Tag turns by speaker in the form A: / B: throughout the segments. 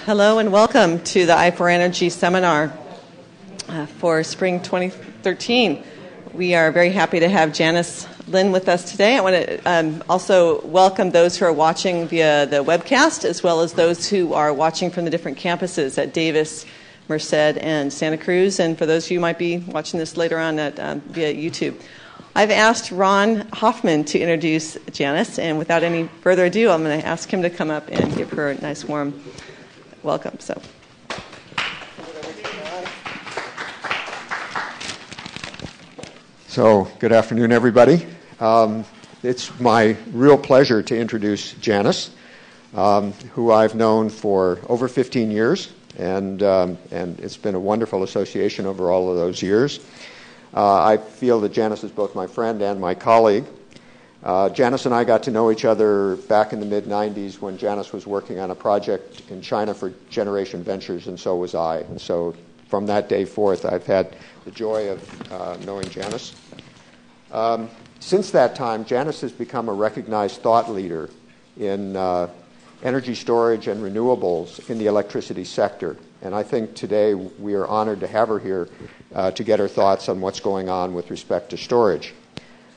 A: Hello and welcome to the I4Energy seminar for spring 2013. We are very happy to have Janice Lin with us today. I want to also welcome those who are watching via the webcast, as well as those who are watching from the different campuses at Davis, Merced, and Santa Cruz, and for those of you who might be watching this later on via YouTube. I've asked Ron Hoffman to introduce Janice, and without any further ado, I'm going to ask him to come up and give her a nice warm welcome.
B: So, good afternoon, everybody. It's my real pleasure to introduce Janice, who I've known for over 15 years, and it's been a wonderful association over all of those years. I feel that Janice is both my friend and my colleague. Janice and I got to know each other back in the mid-'90s when Janice was working on a project in China for Generation Ventures, and so was I. And so from that day forth, I've had the joy of knowing Janice. Since that time, Janice has become a recognized thought leader in energy storage and renewables in the electricity sector. And I think today we are honored to have her here to get her thoughts on what's going on with respect to storage.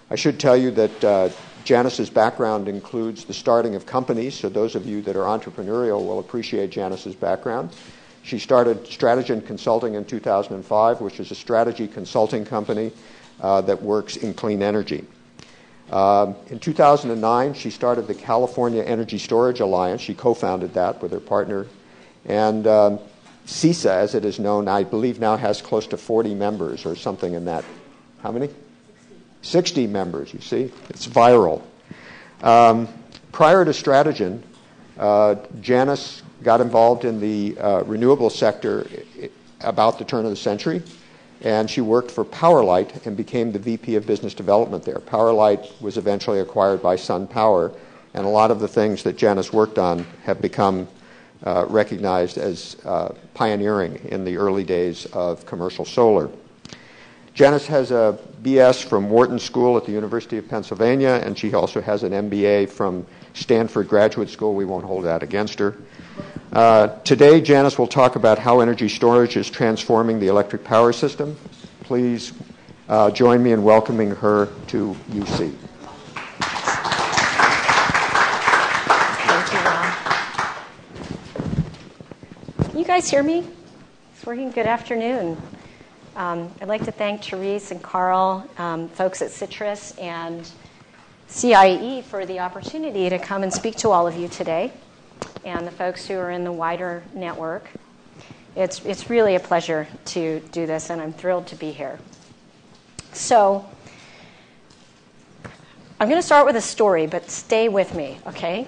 B: I should tell you that Janice's background includes the starting of companies, so those of you that are entrepreneurial will appreciate Janice's background. She started Strategen Consulting in 2005, which is a strategy consulting company that works in clean energy. In 2009, she started the California Energy Storage Alliance. She co-founded that with her partner. And CCSA, as it is known, I believe now has close to 40 members or something in that. How many? 60 members, you see. It's viral. Prior to Strategen, Janice got involved in the renewable sector about the turn of the century, and she worked for Powerlight and became the VP of Business Development there. Powerlight was eventually acquired by SunPower, and a lot of the things that Janice worked on have become recognized as pioneering in the early days of commercial solar. Janice has a BS from Wharton School at the University of Pennsylvania, and she also has an MBA from Stanford Graduate School. We won't hold that against her. Today, Janice will talk about how energy storage is transforming the electric power system. Please join me in welcoming her to UC.
C: Thank you, Ron. Can you guys hear me? It's working. Good afternoon. I'd like to thank Therese and Carl, folks at Citrus and CIE for the opportunity to come and speak to all of you today, and the folks who are in the wider network. It's really a pleasure to do this, and I'm thrilled to be here. So I'm going to start with a story, but stay with me, okay?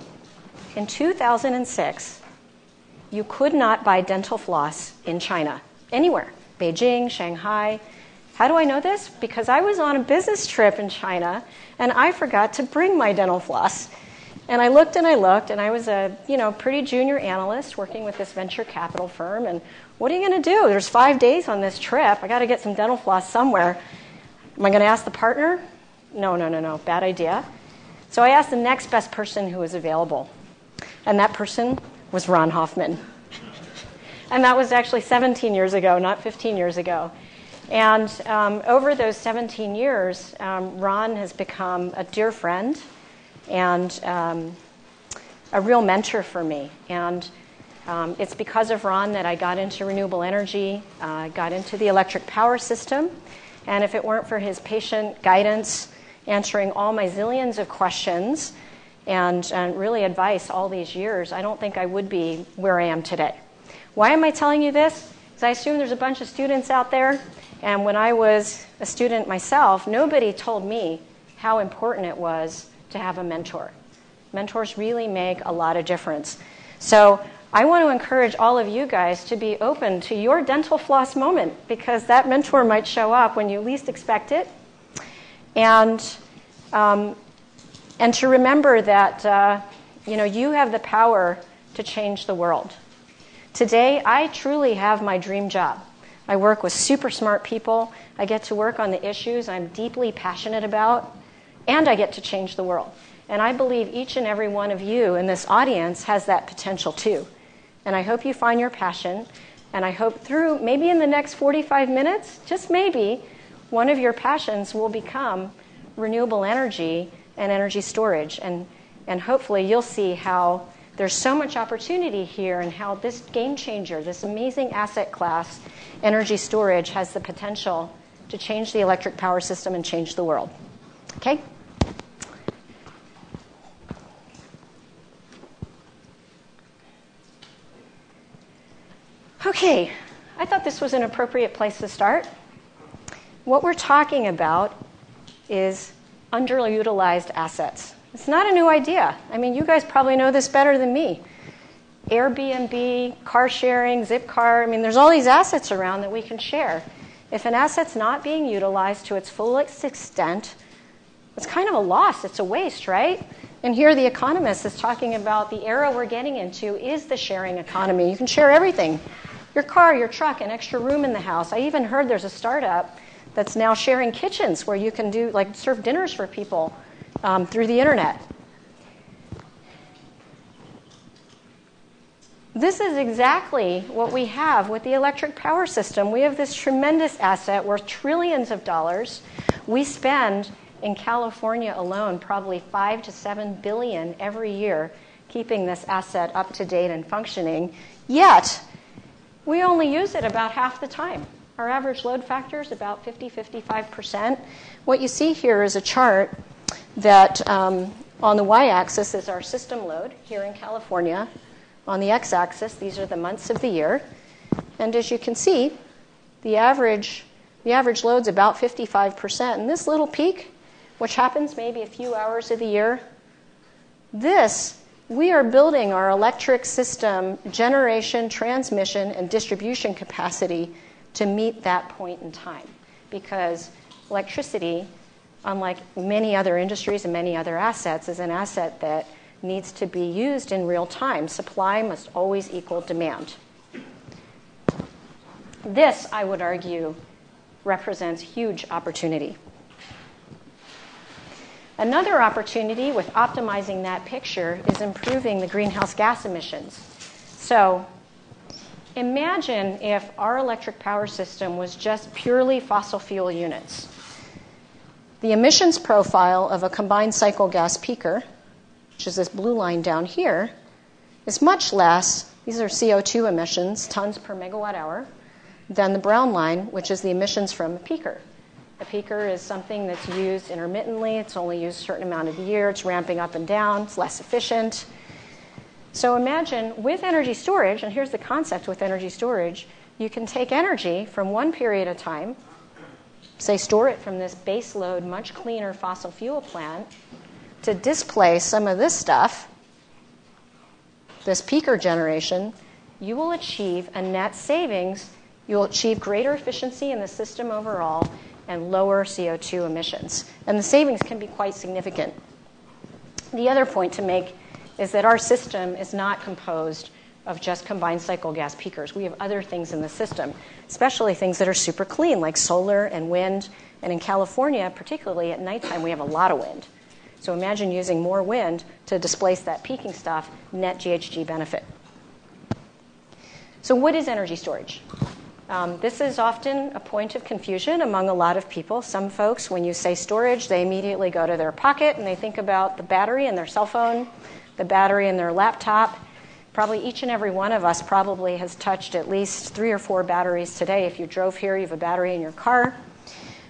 C: In 2006, you could not buy dental floss in China, anywhere. Beijing, Shanghai. How do I know this? Because I was on a business trip in China, and I forgot to bring my dental floss. And I looked, and I was a pretty junior analyst working with this venture capital firm. And what are you going to do? There's 5 days on this trip. I got to get some dental floss somewhere. Am I going to ask the partner? No. Bad idea. So I asked the next best person who was available, and that person was Ron Hoffman. And that was actually 17 years ago, not 15 years ago. And over those 17 years, Ron has become a dear friend and a real mentor for me. And it's because of Ron that I got into renewable energy, got into the electric power system. And if it weren't for his patient guidance, answering all my zillions of questions, and really advice all these years, I don't think I would be where I am today. Why am I telling you this? Because I assume there's a bunch of students out there, and when I was a student myself, nobody told me how important it was to have a mentor. Mentors really make a lot of difference. So I want to encourage all of you guys to be open to your dental floss moment, because that mentor might show up when you least expect it, and to remember that you have the power to change the world. Today, I truly have my dream job. I work with super smart people. I get to work on the issues I'm deeply passionate about, and I get to change the world. And I believe each and every one of you in this audience has that potential too. And I hope you find your passion. And I hope through, maybe in the next 45 minutes, just maybe, one of your passions will become renewable energy and energy storage. And hopefully you'll see how there's so much opportunity here and how this game changer, this amazing asset class, energy storage, has the potential to change the electric power system and change the world. Okay? Okay, I thought this was an appropriate place to start. What we're talking about is underutilized assets. It's not a new idea. I mean, you guys probably know this better than me. Airbnb, car sharing, Zipcar, I mean, there's all these assets around that we can share. If an asset's not being utilized to its fullest extent, it's kind of a loss. It's a waste, right? And here the Economist is talking about the era we're getting into is the sharing economy. You can share everything. Your car, your truck, an extra room in the house. I even heard there's a startup that's now sharing kitchens where you can do, like, serve dinners for people through the internet. This is exactly what we have with the electric power system. We have this tremendous asset worth trillions of dollars. We spend in California alone probably $5 to $7 billion every year keeping this asset up to date and functioning. Yet, we only use it about half the time. Our average load factor is about 50-55%. What you see here is a chart that on the y-axis is our system load here in California. On the x-axis, these are the months of the year. And as you can see, the average load's about 55%. And this little peak, which happens maybe a few hours of the year, we are building our electric system generation, transmission, and distribution capacity to meet that point in time. Because electricity, unlike many other industries and many other assets, is an asset that needs to be used in real time. Supply must always equal demand. This, I would argue, represents huge opportunity. Another opportunity with optimizing that picture is improving the greenhouse gas emissions. So imagine if our electric power system was just purely fossil fuel units. The emissions profile of a combined cycle gas peaker, which is this blue line down here, is much less, these are CO2 emissions, tons per megawatt hour, than the brown line, which is the emissions from a peaker. A peaker is something that's used intermittently. It's only used a certain amount of the year. It's ramping up and down. It's less efficient. So imagine with energy storage, and here's the concept with energy storage, you can take energy from one period of time, say store it from this base load, much cleaner fossil fuel plant, to displace some of this stuff, this peaker generation. You will achieve a net savings. You'll achieve greater efficiency in the system overall and lower CO2 emissions. And the savings can be quite significant. The other point to make is that our system is not composed of just combined cycle gas peakers. We have other things in the system, especially things that are super clean, like solar and wind. And in California, particularly at nighttime, we have a lot of wind. So imagine using more wind to displace that peaking stuff, net GHG benefit. So what is energy storage? This is often a point of confusion among a lot of people. Some folks, when you say storage, they immediately go to their pocket and they think about the battery in their cell phone, the battery in their laptop. Probably each and every one of us probably has touched at least 3 or 4 batteries today. If you drove here, you have a battery in your car.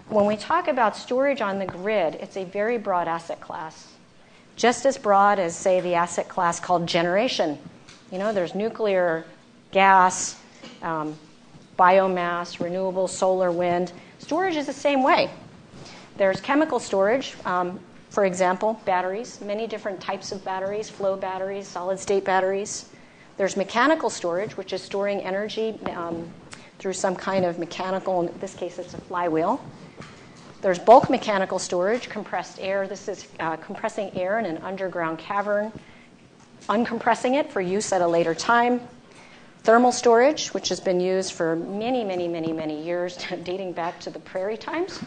C: When we talk about storage on the grid, it's a very broad asset class. Just as broad as, say, the asset class called generation. You know, there's nuclear, gas, biomass, renewable, solar, wind. Storage is the same way. There's chemical storage, for example, batteries, many different types of batteries, flow batteries, solid-state batteries. There's mechanical storage, which is storing energy through some kind of mechanical, in this case it's a flywheel. There's bulk mechanical storage, compressed air. This is compressing air in an underground cavern, uncompressing it for use at a later time. Thermal storage, which has been used for many, many, many, many years, dating back to the prairie times.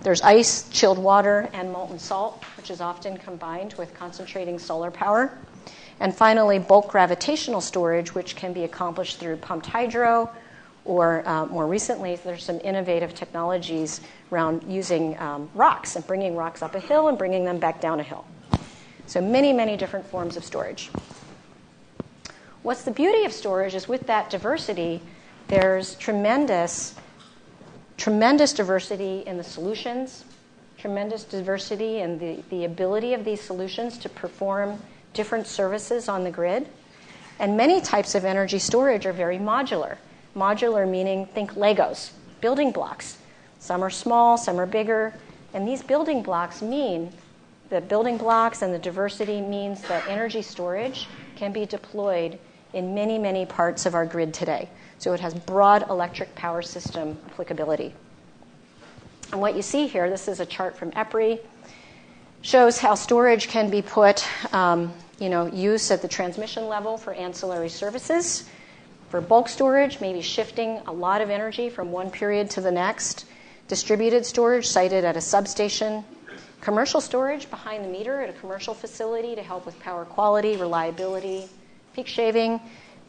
C: There's ice, chilled water, and molten salt, which is often combined with concentrating solar power. And finally, bulk gravitational storage, which can be accomplished through pumped hydro, or more recently, there's some innovative technologies around using rocks and bringing rocks up a hill and bringing them back down a hill. So many, many different forms of storage. What's the beauty of storage is with that diversity, there's tremendous diversity in the solutions, tremendous diversity in the ability of these solutions to perform different services on the grid. And many types of energy storage are very modular. Modular meaning, think Legos, building blocks. Some are small, some are bigger. And these building blocks mean, the building blocks and the diversity means that energy storage can be deployed in many, many parts of our grid today. So it has broad electric power system applicability. And what you see here, this is a chart from EPRI, shows how storage can be put, use at the transmission level for ancillary services. For bulk storage, maybe shifting a lot of energy from one period to the next. Distributed storage sited at a substation. Commercial storage behind the meter at a commercial facility to help with power quality, reliability, peak shaving,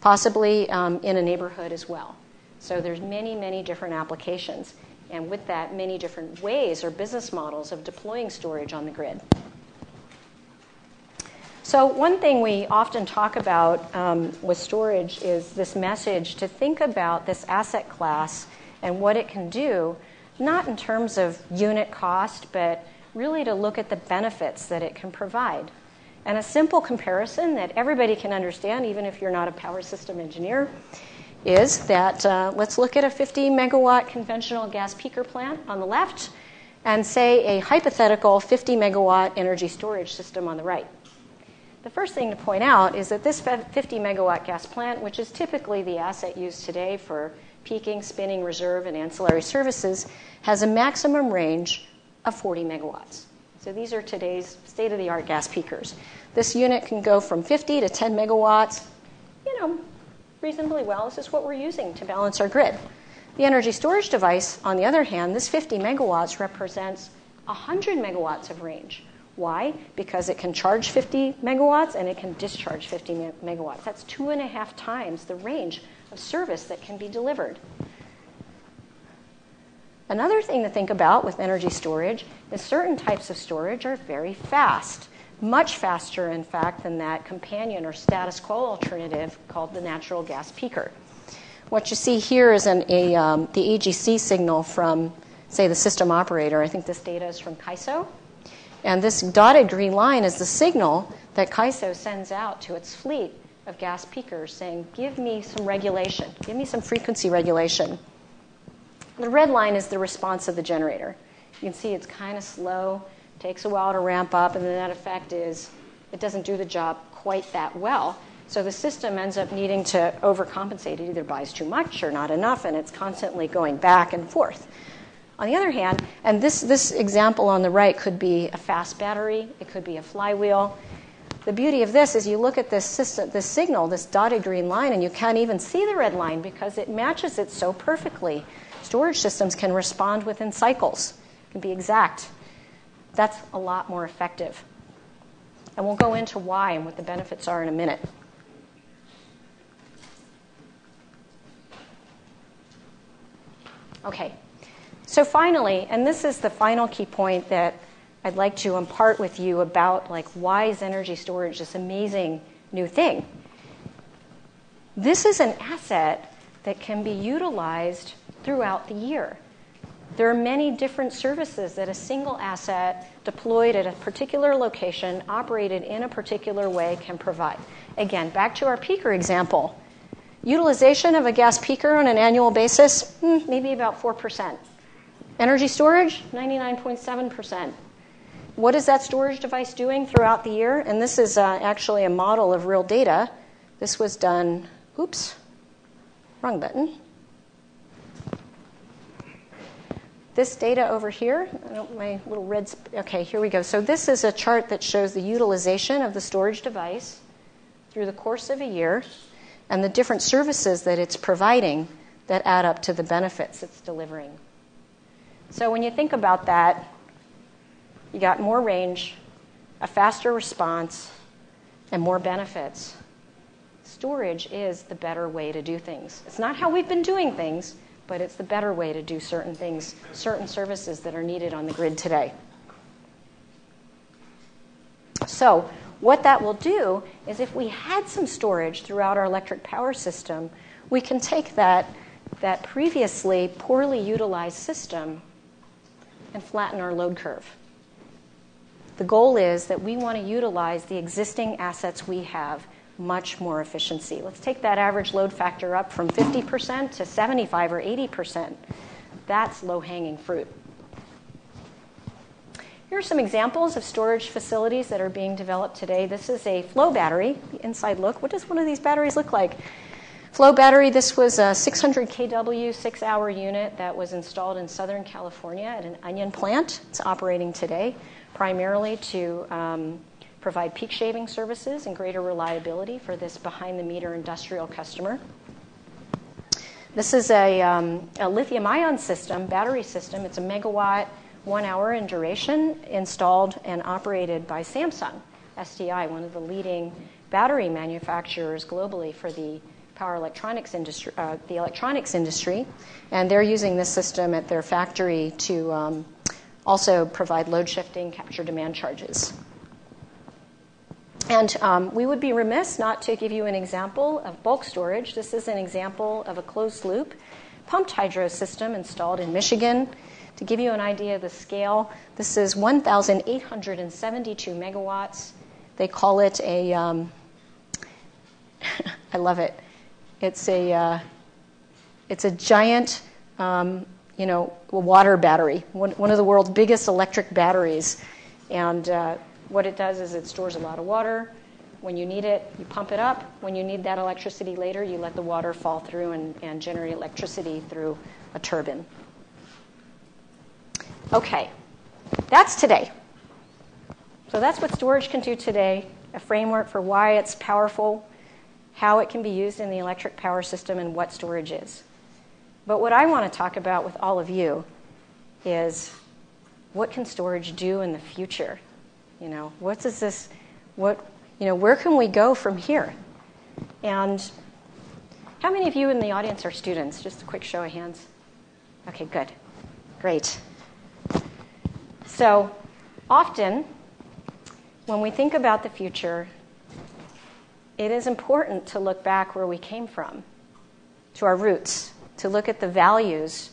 C: possibly in a neighborhood as well. So there's many, many different applications. And with that, many different ways or business models of deploying storage on the grid. So one thing we often talk about with storage is this message to think about this asset class and what it can do, not in terms of unit cost, but really to look at the benefits that it can provide. And a simple comparison that everybody can understand, even if you're not a power system engineer, is that let's look at a 50 megawatt conventional gas peaker plant on the left and say a hypothetical 50 megawatt energy storage system on the right. The first thing to point out is that this 50 megawatt gas plant, which is typically the asset used today for peaking, spinning, reserve, and ancillary services, has a maximum range of 40 megawatts. So these are today's state-of-the-art gas peakers. This unit can go from 50 to 10 megawatts, reasonably well. This is what we're using to balance our grid. The energy storage device, on the other hand, this 50 megawatts represents 100 megawatts of range. Why? Because it can charge 50 megawatts and it can discharge 50 megawatts. That's 2.5 times the range of service that can be delivered. Another thing to think about with energy storage is certain types of storage are very fast, much faster, in fact, than that companion or status quo alternative called the natural gas peaker. What you see here is the AGC signal from, say, the system operator. I think this data is from CAISO. And this dotted green line is the signal that CAISO sends out to its fleet of gas peakers saying, give me some regulation, give me some frequency regulation. The red line is the response of the generator. You can see it's kind of slow, takes a while to ramp up, and the net effect is it doesn't do the job quite that well. So the system ends up needing to overcompensate. It either buys too much or not enough, and it's constantly going back and forth. On the other hand, and this example on the right could be a fast battery, it could be a flywheel. The beauty of this is you look at this system, this signal, this dotted green line, and you can't even see the red line because it matches it so perfectly. Storage systems can respond within cycles, can be exact. That's a lot more effective. And we'll go into why and what the benefits are in a minute. Okay. So finally, and this is the final key point that I'd like to impart with you about why is energy storage this amazing new thing. This is an asset that can be utilized throughout the year. There are many different services that a single asset deployed at a particular location, operated in a particular way, can provide. Again, back to our peaker example. Utilization of a gas peaker on an annual basis, maybe about 4%. Energy storage, 99.7%. What is that storage device doing throughout the year? And this is actually a model of real data. This was done, wrong button. This data over here, my little red, okay, here we go. So this is a chart that shows the utilization of the storage device through the course of a year and the different services that it's providing that add up to the benefits it's delivering. So when you think about that, you got more range, a faster response, and more benefits, storage is the better way to do things. It's not how we've been doing things, but it's the better way to do certain things, certain services that are needed on the grid today. So what that will do is if we had some storage throughout our electric power system, we can take that previously poorly utilized system and flatten our load curve. The goal is that we want to utilize the existing assets we have much more efficiency. Let's take that average load factor up from 50% to 75 or 80%. That's low-hanging fruit. Here are some examples of storage facilities that are being developed today. This is a flow battery, the inside look. What does one of these batteries look like? Flow battery, this was a 600 kW, 6-hour unit that was installed in Southern California at an onion plant. It's operating today primarily to provide peak shaving services and greater reliability for this behind-the-meter industrial customer. This is a lithium-ion system, battery system. It's a megawatt, 1 hour in duration, installed and operated by Samsung SDI, one of the leading battery manufacturers globally for the power electronics industry, the electronics industry, and they're using this system at their factory to also provide load shifting, capture demand charges. And we would be remiss not to give you an example of bulk storage. This is an example of a closed-loop pumped hydro system installed in Michigan. To give you an idea of the scale, this is 1,872 megawatts. They call it a, I love it. It's a giant, water battery, one of the world's biggest electric batteries. And what it does is it stores a lot of water. When you need it, you pump it up. When you need that electricity later, you let the water fall through and generate electricity through a turbine. Okay, that's today. So that's what storage can do today, a framework for why it's powerful, how it can be used in the electric power system, and what storage is. But what I want to talk about with all of you is what can storage do in the future? Where can we go from here? And how many of you in the audience are students? Just a quick show of hands. Okay, good. Great. So often, when we think about the future, it is important to look back where we came from, to our roots, to look at the values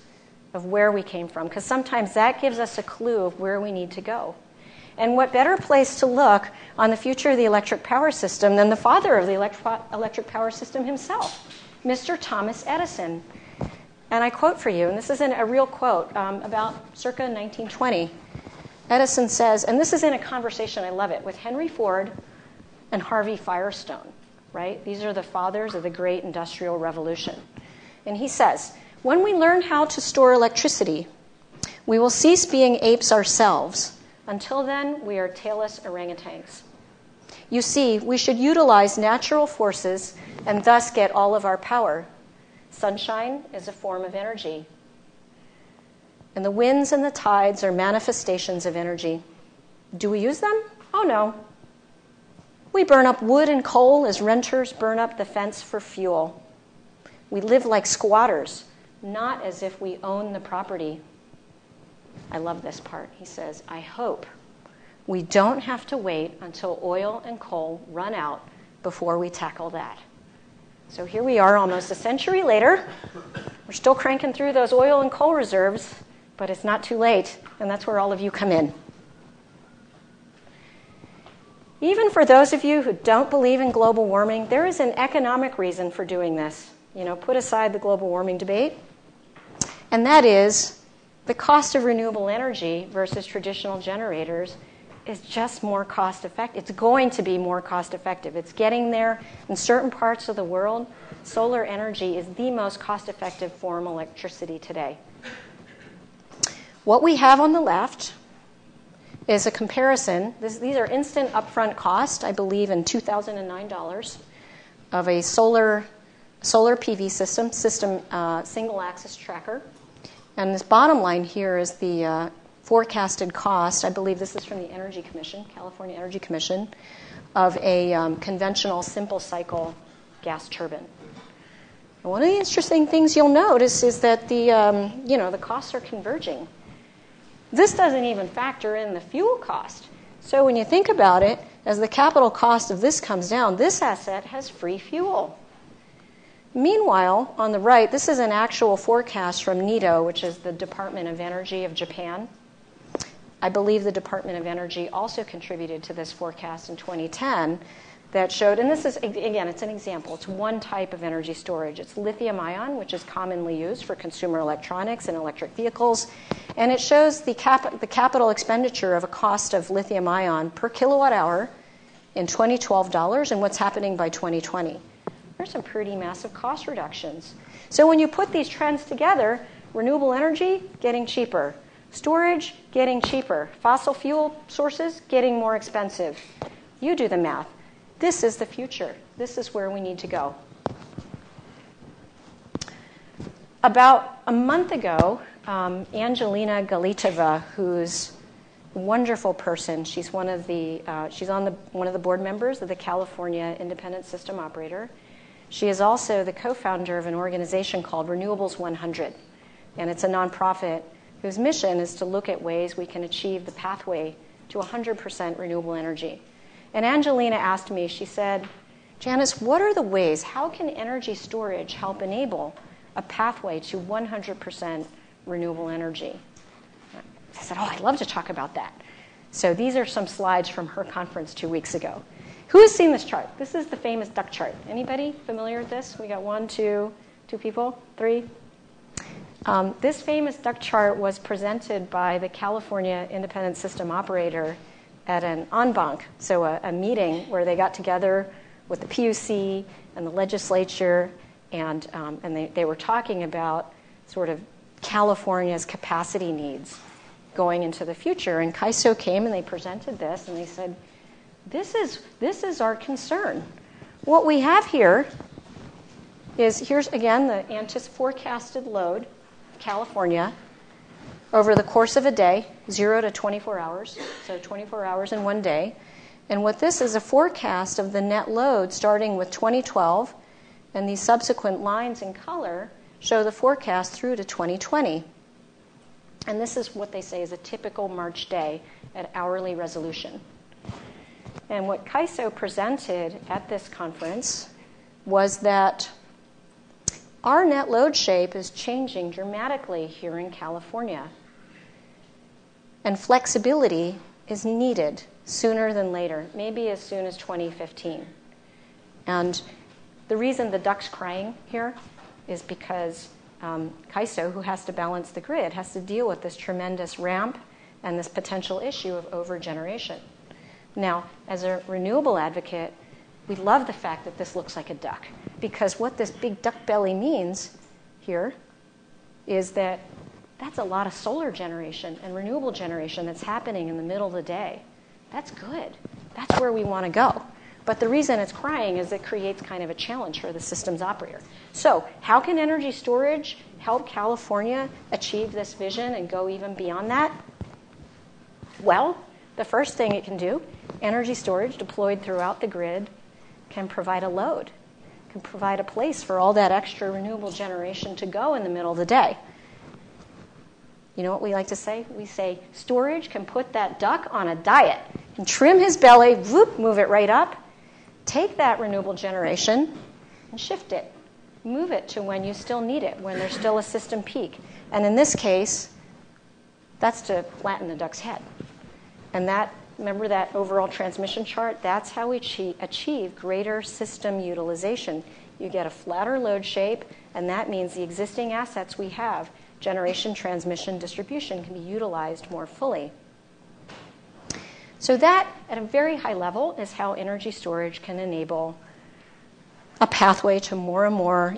C: of where we came from, because sometimes that gives us a clue of where we need to go. And what better place to look on the future of the electric power system than the father of the electric power system himself, Mr. Thomas Edison. And I quote for you, and this isn't a real quote, about circa 1920. Edison says, and this is in a conversation, I love it, with Henry Ford and Harvey Firestone, right? These are the fathers of the great industrial revolution. And he says, when we learn how to store electricity, we will cease being apes ourselves. Until then, we are tailless orangutans. You see, we should utilize natural forces and thus get all of our power. Sunshine is a form of energy. And the winds and the tides are manifestations of energy. Do we use them? Oh, no. We burn up wood and coal as renters burn up the fence for fuel. We live like squatters, not as if we own the property. I love this part. He says, I hope we don't have to wait until oil and coal run out before we tackle that. So here we are almost a century later. We're still cranking through those oil and coal reserves, but it's not too late, and that's where all of you come in. Even for those of you who don't believe in global warming, there is an economic reason for doing this. Put aside the global warming debate, and that is the cost of renewable energy versus traditional generators is just more cost effective. It's going to be more cost effective. It's getting there. In certain parts of the world, solar energy is the most cost effective form of electricity today. What we have on the left is a comparison. These are instant upfront cost, I believe in $2,009, of a solar PV system single-axis tracker. And this bottom line here is the forecasted cost, I believe this is from the Energy Commission, California Energy Commission, of a conventional simple cycle gas turbine. And one of the interesting things you'll notice is that the costs are converging. This doesn't even factor in the fuel cost. So when you think about it, as the capital cost of this comes down, this asset has free fuel. Meanwhile, on the right, this is an actual forecast from NITO, which is the Department of Energy of Japan. I believe the Department of Energy also contributed to this forecast in 2010 that showed, and this is, again, it's an example. It's one type of energy storage. It's lithium ion, which is commonly used for consumer electronics and electric vehicles. And it shows the capital expenditure of a cost of lithium ion per kilowatt hour in 2012 dollars and what's happening by 2020. There's some pretty massive cost reductions. So when you put these trends together, renewable energy getting cheaper, storage getting cheaper, fossil fuel sources getting more expensive. You do the math. This is the future. This is where we need to go. About a month ago, Angelina Galitova, who's a wonderful person, she's one of the board members of the California Independent System Operator. She is also the co-founder of an organization called Renewables 100, and it's a nonprofit whose mission is to look at ways we can achieve the pathway to 100% renewable energy. And Angelina asked me, she said, Janice, what are the ways, how can energy storage help enable a pathway to 100% renewable energy? I said, I'd love to talk about that. So these are some slides from her conference 2 weeks ago. Who has seen this chart? This is the famous duck chart. Anybody familiar with this? We got 1, 2 people, 3. This famous duck chart was presented by the California Independent System Operator at an en banc, so a meeting where they got together with the PUC and the legislature, and they were talking about sort of California's capacity needs going into the future. And CAISO came and they presented this, and they said, this is our concern. What we have here is, here's again the forecasted load of California over the course of a day, 0 to 24 hours, so 24 hours in one day. And what this is a forecast of the net load starting with 2012, and these subsequent lines in color show the forecast through to 2020. And this is what they say is a typical March day at hourly resolution. And what CAISO presented at this conference was that our net load shape is changing dramatically here in California. And flexibility is needed sooner than later, maybe as soon as 2015. And the reason the duck's crying here is because CAISO, who has to balance the grid, has to deal with this tremendous ramp and this potential issue of overgeneration. Now, as a renewable advocate, we love the fact that this looks like a duck, because what this big duck belly means here is that that's a lot of solar generation and renewable generation that's happening in the middle of the day. That's good. That's where we want to go. But the reason it's crying is it creates kind of a challenge for the systems operator. So how can energy storage help California achieve this vision and go even beyond that? Well, the first thing it can do, energy storage deployed throughout the grid can provide a load, can provide a place for all that extra renewable generation to go in the middle of the day. You know what we like to say? We say storage can put that duck on a diet, can trim his belly, whoop, move it right up, take that renewable generation and shift it, move it to when you still need it, when there's still a system peak. And in this case, that's to flatten the duck's head. And that, remember that overall transmission chart? That's how we achieve greater system utilization. You get a flatter load shape, and that means the existing assets we have, generation, transmission, distribution, can be utilized more fully. So that, at a very high level, is how energy storage can enable a pathway to more and more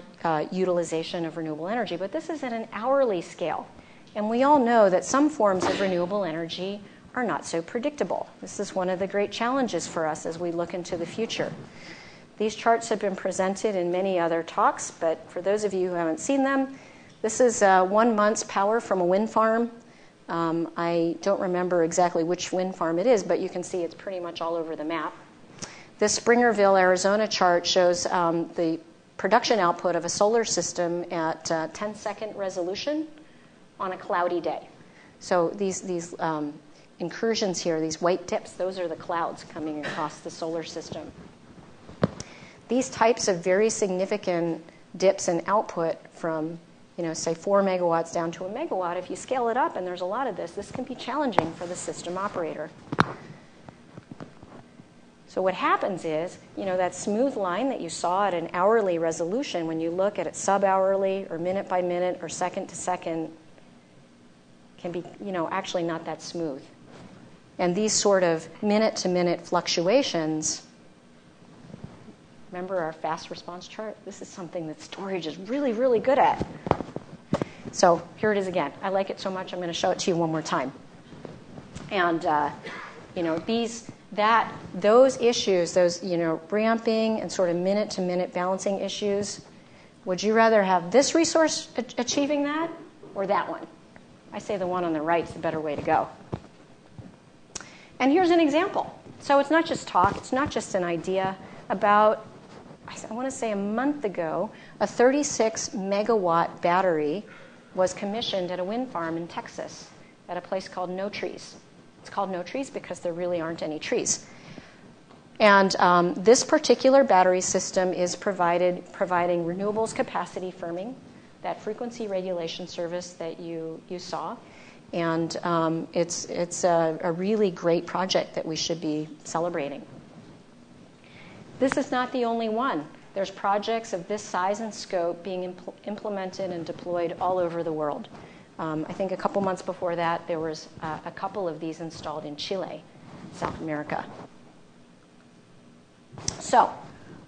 C: utilization of renewable energy. But this is at an hourly scale. And we all know that some forms of renewable energy are not so predictable. This is one of the great challenges for us as we look into the future. These charts have been presented in many other talks, but for those of you who haven't seen them, this is 1 month's power from a wind farm I don't remember exactly which wind farm it is, but you can see it's pretty much all over the map. This Springerville, Arizona chart shows the production output of a solar system at 10-second resolution on a cloudy day. So these incursions here, these white tips, those are the clouds coming across the solar system. These types of very significant dips in output from, say 4 megawatts down to a megawatt, if you scale it up, and there's a lot of this can be challenging for the system operator. So what happens is, that smooth line that you saw at an hourly resolution, when you look at it sub-hourly or minute by minute or second to second, can be, actually not that smooth. And these sort of minute-to-minute fluctuations, remember our fast response chart? This is something that storage is really, really good at. So here it is again. I like it so much, I'm going to show it to you one more time. And, those issues, those, ramping and sort of minute-to-minute balancing issues, would you rather have this resource achieving that or that one? I say the one on the right is the better way to go. And here's an example. So it's not just talk, it's not just an idea. About, I want to say a month ago, a 36-megawatt battery was commissioned at a wind farm in Texas at a place called No Trees. It's called No Trees because there really aren't any trees. And this particular battery system is providing renewables capacity firming, that frequency regulation service that you saw. And it's a really great project that we should be celebrating. This is not the only one. There's projects of this size and scope being implemented and deployed all over the world. I think a couple months before that, there was a couple of these installed in Chile, South America. So,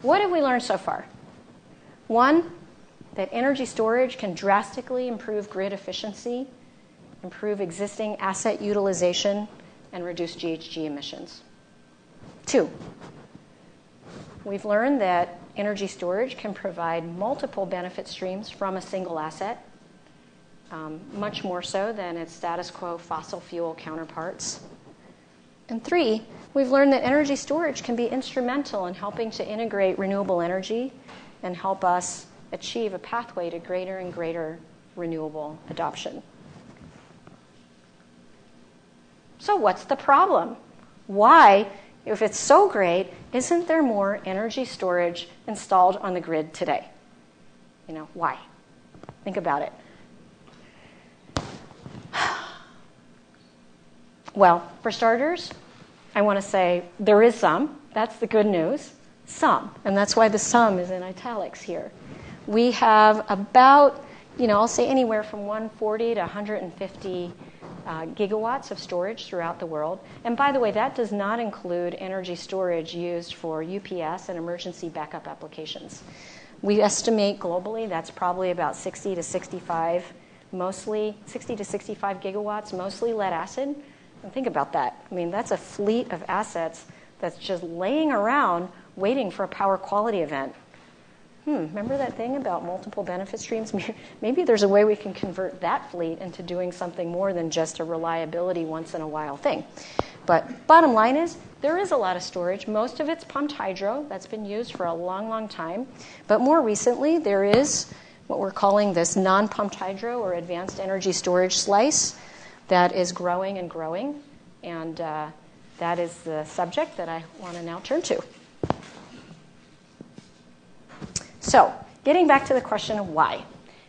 C: what have we learned so far? One, that energy storage can drastically improve grid efficiency, improve existing asset utilization, and reduce GHG emissions. Two, we've learned that energy storage can provide multiple benefit streams from a single asset, much more so than its status quo fossil fuel counterparts. And three, we've learned that energy storage can be instrumental in helping to integrate renewable energy and help us achieve a pathway to greater and greater renewable adoption. So what's the problem? Why, if it's so great, isn't there more energy storage installed on the grid today? Why? Think about it. Well, for starters, I want to say there is some. That's the good news. Some. And that's why the sum is in italics here. We have about, I'll say anywhere from 140 to 150 gigawatts of storage throughout the world. And by the way, that does not include energy storage used for UPS and emergency backup applications. We estimate globally that's probably about 60 to 65 gigawatts, mostly lead acid. And think about that. I mean, that's a fleet of assets that's just laying around waiting for a power quality event. Remember that thing about multiple benefit streams? Maybe there's a way we can convert that fleet into doing something more than just a reliability once-in-a-while thing. But bottom line is, there is a lot of storage. Most of it's pumped hydro. That's been used for a long, long time. But more recently, there is what we're calling this non-pumped hydro or advanced energy storage slice that is growing and growing. And that is the subject that I want to now turn to. So, getting back to the question of why.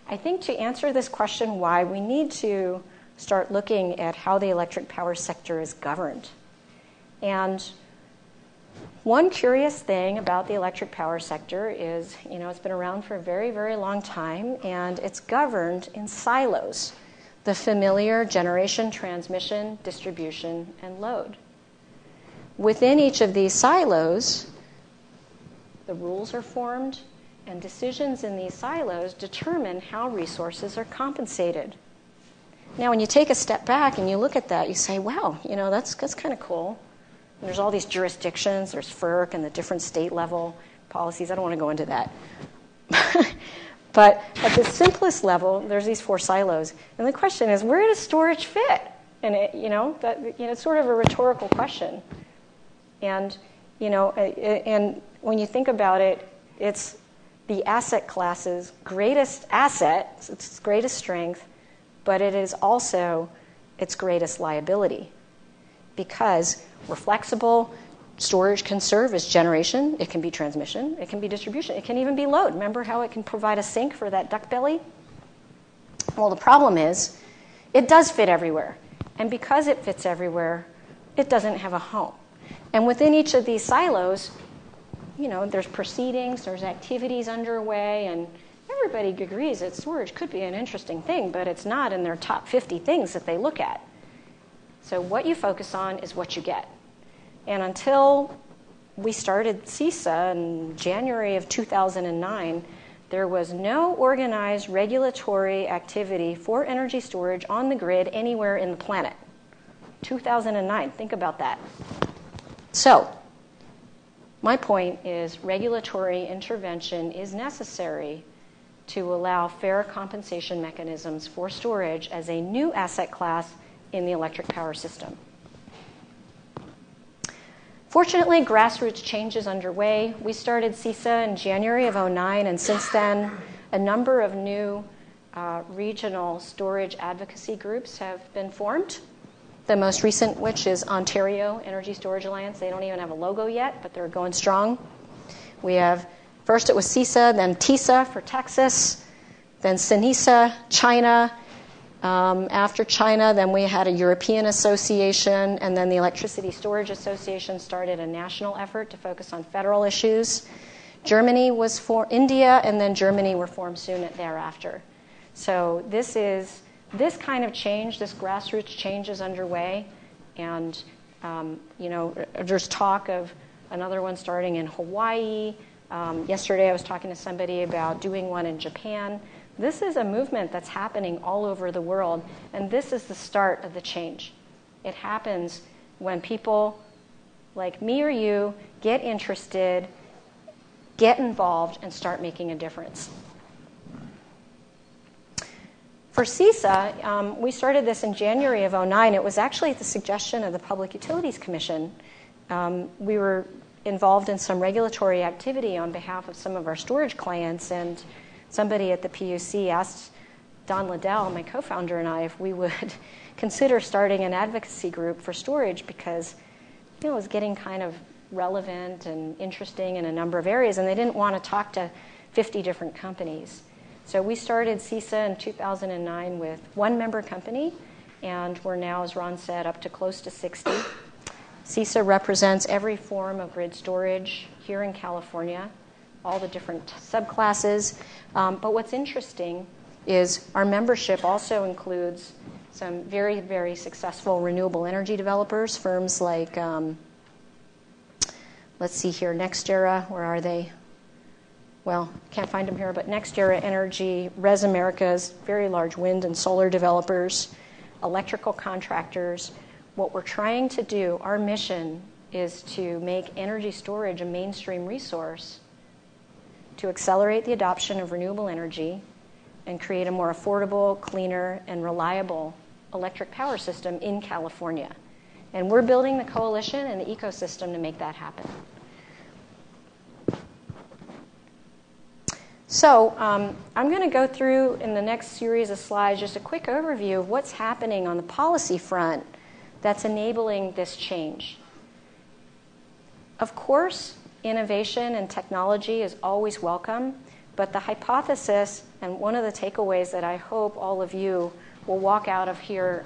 C: I think to answer this question why, we need to start looking at how the electric power sector is governed. And one curious thing about the electric power sector is, it's been around for a very, very long time, and it's governed in silos. The familiar generation, transmission, distribution, and load. Within each of these silos, the rules are formed, and decisions in these silos determine how resources are compensated. Now, when you take a step back and you look at that, you say, wow, that's kind of cool. And there's all these jurisdictions, there's FERC and the different state level policies. I don't want to go into that. But at the simplest level, there's these 4 silos. And the question is, where does storage fit? And it's sort of a rhetorical question. And and when you think about it, it's the asset class's greatest asset, it's its greatest strength, but it is also its greatest liability. Because we're flexible, storage can serve as generation, it can be transmission, it can be distribution, it can even be load. Remember how it can provide a sink for that duck belly? Well, the problem is, it does fit everywhere. And because it fits everywhere, it doesn't have a home. And within each of these silos, there's proceedings, there's activities underway, and everybody agrees that storage could be an interesting thing, but it's not in their top 50 things that they look at. So what you focus on is what you get. And until we started CCSA in January of 2009, there was no organized regulatory activity for energy storage on the grid anywhere in the planet. 2009, think about that. So, my point is regulatory intervention is necessary to allow fair compensation mechanisms for storage as a new asset class in the electric power system. Fortunately, grassroots change is underway. We started CCSA in January of 2009, and since then, a number of new regional storage advocacy groups have been formed. The most recent, which is Ontario Energy Storage Alliance. They don't even have a logo yet, but they're going strong. We have, first it was CCSA, then TISA for Texas, then CNISA, China. After China, then we had a European association, and then the Electricity Storage Association started a national effort to focus on federal issues. Germany was for India, and then Germany were formed soon thereafter. So this kind of change, this grassroots change is underway, and there's talk of another one starting in Hawaii. Yesterday I was talking to somebody about doing one in Japan. This is a movement that's happening all over the world, and this is the start of the change. It happens when people like me or you get interested, get involved, and start making a difference. For CCSA, we started this in January of 2009. It was actually at the suggestion of the Public Utilities Commission. We were involved in some regulatory activity on behalf of some of our storage clients, and somebody at the PUC asked Don Liddell, my co-founder, and I if we would consider starting an advocacy group for storage because it was getting kind of relevant and interesting in a number of areas, and they didn't want to talk to 50 different companies. So we started CCSA in 2009 with one member company, and we're now, as Ron said, up to close to 60. CCSA represents every form of grid storage here in California, all the different subclasses. But what's interesting is our membership also includes some very, very successful renewable energy developers, firms like, let's see here, NextEra, where are they? Well, can't find them here, but NextEra Energy, Res Americas, very large wind and solar developers, electrical contractors. What we're trying to do, our mission is to make energy storage a mainstream resource to accelerate the adoption of renewable energy and create a more affordable, cleaner, and reliable electric power system in California. And we're building the coalition and the ecosystem to make that happen. So I'm going to go through in the next series of slides just a quick overview of what's happening on the policy front that's enabling this change. Of course, innovation and technology is always welcome, but the hypothesis and one of the takeaways that I hope all of you will walk out of here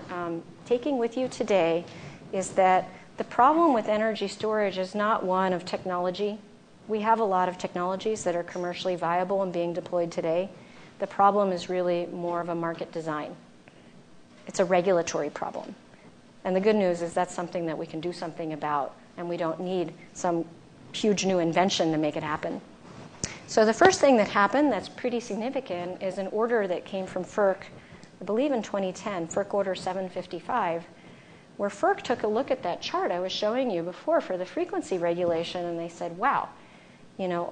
C: taking with you today is that the problem with energy storage is not one of technology. We have a lot of technologies that are commercially viable and being deployed today. The problem is really more of a market design. It's a regulatory problem. And the good news is that's something that we can do something about, and we don't need some huge new invention to make it happen. So the first thing that happened that's pretty significant is an order that came from FERC, I believe in 2010, FERC Order 755, where FERC took a look at that chart I was showing you before for the frequency regulation, and they said, wow,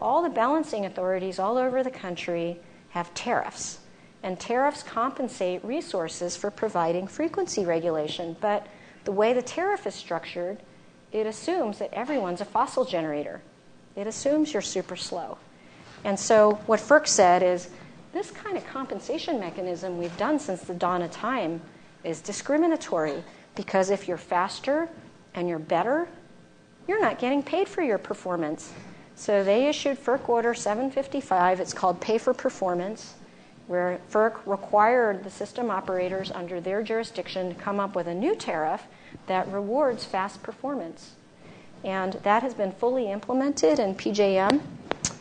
C: all the balancing authorities all over the country have tariffs. And tariffs compensate resources for providing frequency regulation. But the way the tariff is structured, it assumes that everyone's a fossil generator. It assumes you're super slow. And so what FERC said is, this kind of compensation mechanism we've done since the dawn of time is discriminatory, because if you're faster and you're better, you're not getting paid for your performance. So they issued FERC Order 755. It's called Pay for Performance, where FERC required the system operators under their jurisdiction to come up with a new tariff that rewards fast performance. And that has been fully implemented in PJM.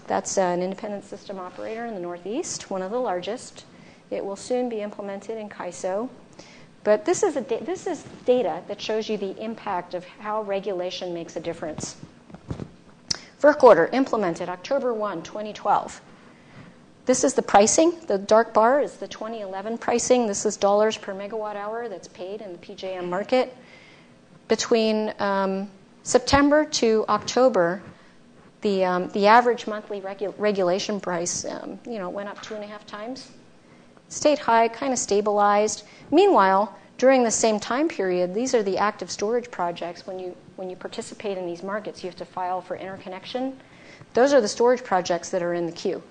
C: That's an independent system operator in the Northeast, one of the largest. It will soon be implemented in CAISO. But this is data that shows you the impact of how regulation makes a difference. FERC order implemented October 1, 2012. This is the pricing. The dark bar is the 2011 pricing. This is dollars per megawatt hour that's paid in the PJM market. Between September to October, the average monthly regulation price went up 2.5 times. Stayed high, kind of stabilized. Meanwhile, during the same time period, these are the active storage projects. When you participate in these markets, you have to file for interconnection. Those are the storage projects that are in the queue.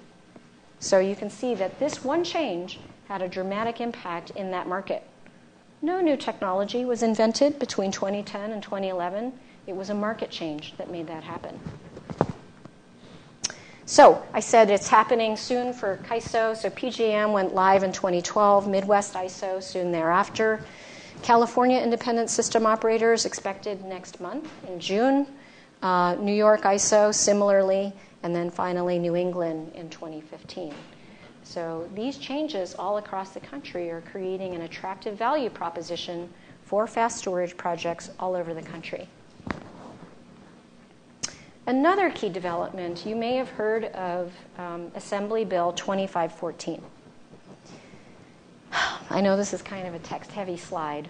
C: So you can see that this one change had a dramatic impact in that market. No new technology was invented between 2010 and 2011. It was a market change that made that happen. So I said it's happening soon for CAISO. So PJM went live in 2012, Midwest ISO soon thereafter. California Independent System Operators expected next month in June. New York ISO similarly, and then finally New England in 2015. So these changes all across the country are creating an attractive value proposition for fast storage projects all over the country. Another key development, you may have heard of Assembly Bill 2514. I know this is kind of a text-heavy slide.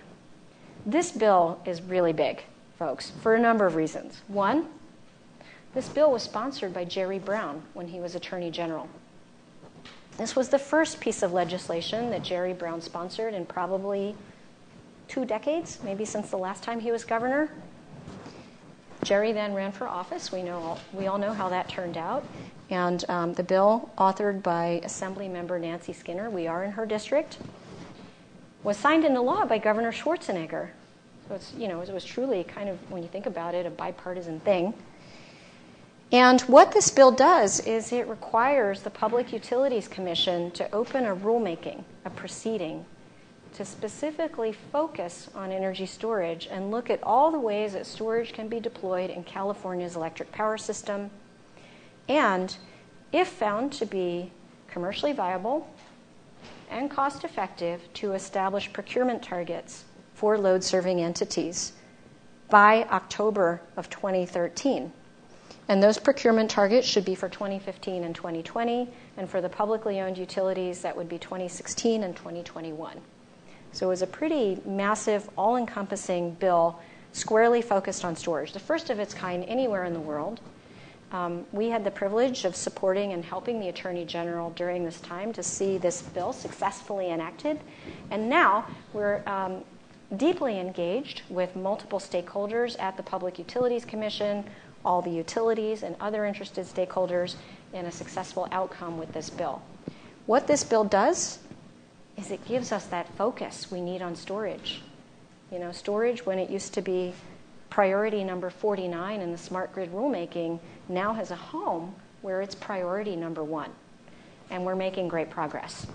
C: This bill is really big, folks, for a number of reasons. One, this bill was sponsored by Jerry Brown when he was Attorney General. This was the first piece of legislation that Jerry Brown sponsored in probably 2 decades, maybe since the last time he was governor. Jerry then ran for office. We all know how that turned out. And the bill, authored by Assembly Member Nancy Skinner, we are in her district, was signed into law by Governor Schwarzenegger. So it was truly kind of, when you think about it, a bipartisan thing. And what this bill does is it requires the Public Utilities Commission to open a rulemaking, a proceeding, to specifically focus on energy storage and look at all the ways that storage can be deployed in California's electric power system, and, if found to be commercially viable and cost-effective, to establish procurement targets for load-serving entities by October of 2013. And those procurement targets should be for 2015 and 2020, and for the publicly owned utilities, that would be 2016 and 2021. So it was a pretty massive, all-encompassing bill squarely focused on storage, the first of its kind anywhere in the world. We had the privilege of supporting and helping the Attorney General during this time to see this bill successfully enacted. And now we're deeply engaged with multiple stakeholders at the Public Utilities Commission, all the utilities and other interested stakeholders in a successful outcome with this bill. What this bill does is it gives us that focus we need on storage. Storage, when it used to be priority number 49 in the smart grid rulemaking, now has a home where it's priority number 1. And we're making great progress.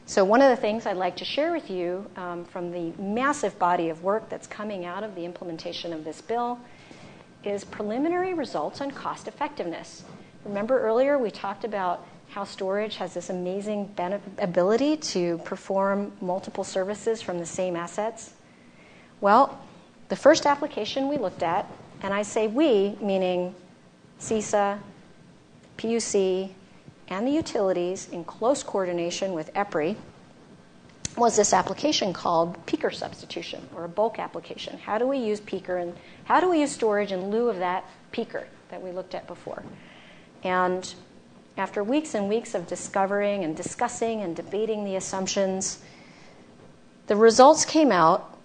C: So one of the things I'd like to share with you from the massive body of work that's coming out of the implementation of this bill is preliminary results on cost effectiveness. Remember earlier we talked about how storage has this amazing ability to perform multiple services from the same assets? Well, the first application we looked at, and I say we, meaning CCSA, PUC, and the utilities in close coordination with EPRI, was this application called peaker substitution, or a bulk application. How do we use peaker, and how do we use storage in lieu of that peaker that we looked at before? And After weeks and weeks of discovering and discussing and debating the assumptions, the results came out,